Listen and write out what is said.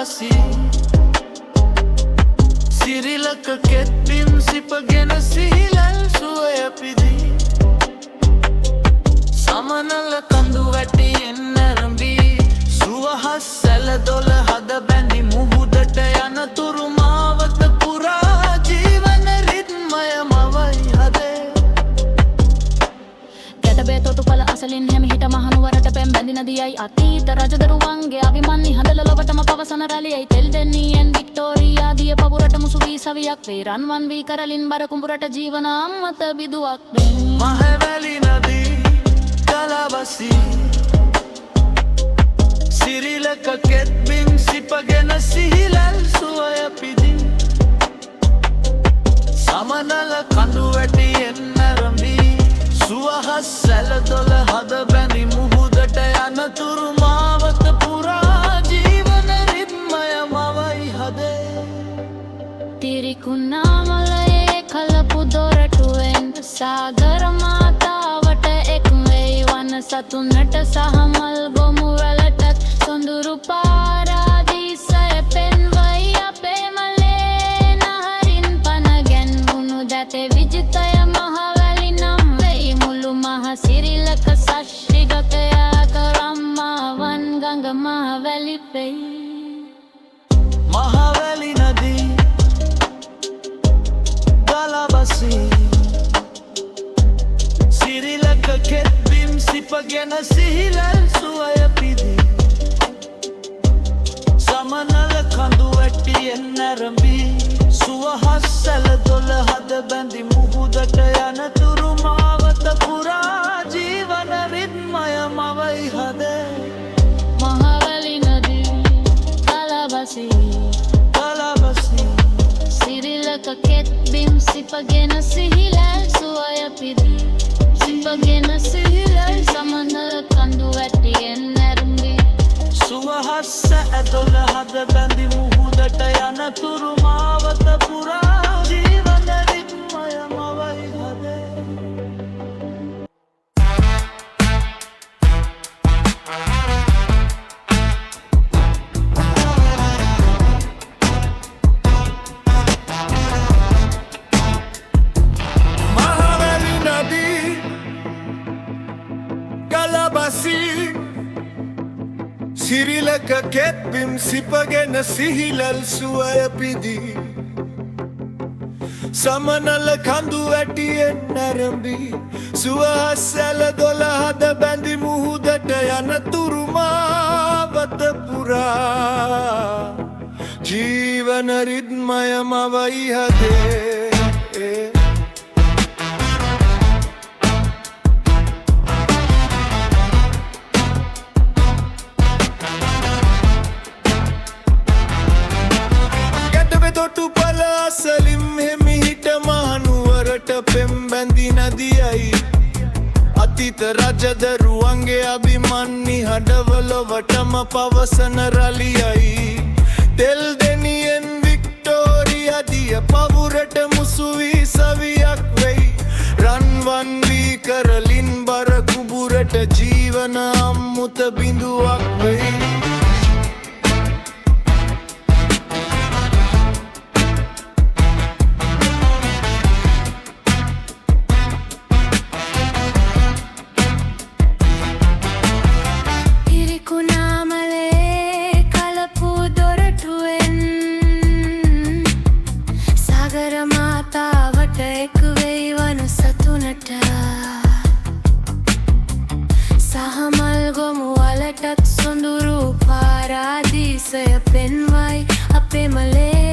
කලබසි සිරිලක කෙත්බිම් සිපගෙන සිහිලල් සුවය පිදී සමනල කඳු වැටියෙන් නැරඹී සුවහස් සැල දොළ හද බැඳි මුහුදට යනතුරු මාවත පුරා ජීවන රිද්මය මවයි හදේ ගැටබේ තොටුපළ අසලින් හැමිහිට මහනුවරට පෙම් බැඳින දියයි අතීත රජදරුවන්ගේ අවිමන්හි හඬල ලොවටම පවසන රැළියයි තෙල් දෙන්නීයෙන් වික්ටෝරියා දිය පවුරට මුසු වී සවියක් වේ රන්වන් වී කරලින් බර කුඹුරට ජීවන අම්මත බිදුවක් වේ මහවැලි නදී කලබසි සිරිලක කෙත්බිම් සිපගෙන සිහිලල් සුවය පිදී සමනල කඳු වැටියෙන් නැරඹී සුවහස් සැල දොළ හද බැඳි මුහුදට යනතුරු මාවත පුරා ජීවන රිද්මය මවයි හදේ තිරිකුණාමලයේ කලපු දොරටුවෙන් සාගර මාතාවට එක් වෙයි වන සතුනට සහමල් ගොමු වලටත් සොඳුරු පාරාදීසය පෙන්වයි අපේ මලේ නහරින් පනගැන් වුණු දැතේ විජිතය මහවැලි නම් වෙයි මුළු මහ සිරිලක සශ්‍රිගකයා කරම්මාවන් ගඟ මහවැලි වෙයි මහවැලි නදී කලබසි සිරිලක කෙත්බිම් සිපගෙන සිහිලල් සුවය පිදී සමනල කඳු වැටියෙන් නැරඹී සුවහස් සැල දොළ හද බැඳි මුහුදට යනතුරු මාවත පුරා ජීවන රිද්මය මවයි හදේ මහවැලි නදී කලබසි සිරිලක කෙත්බිම් සිපගෙන සිහිලල් සුවය පිදී සිපගෙන සිහිලල් සමනල කඳු වැටියෙන් නැරඹී සුවහස් සැදොළ හද බැඳි මුහුදට යනතුරු මාවත පුරා ජීවන රිද්මය මවයි හදේ මහවැලි නදී කලබසි සිරිලක කෙත්බිම් සිපගෙන සිහිලල් සුවය පිදී සමනල කඳු වැටියෙන් නැරඹී සුවහස් සැල දොළ හද බැඳි මුහුදට යනතුරු මාවත පුරා ජීවන රිද්මය මවයි හදේ තොටුපළ අසලින් හෙමිහිට මහනුවරට පෙම් බැඳින දියයි අතීත රජදරුවන්ගේ අභිමන්හි හඬවලොවටම පවසන රැළියයි තෙල් දෙනියෙන් වික්ටෝරියා දිය පවුරට මුසු වී සවියක් වෙයි රන්වන් වී කරලින් බර කුඹුරට ජීවන අම්මුත බිඳුවක් වෙයි සහමල් ගොමු වලටත් සොඳුරු පාරාදීසය පෙන්වයි අපේ මලේ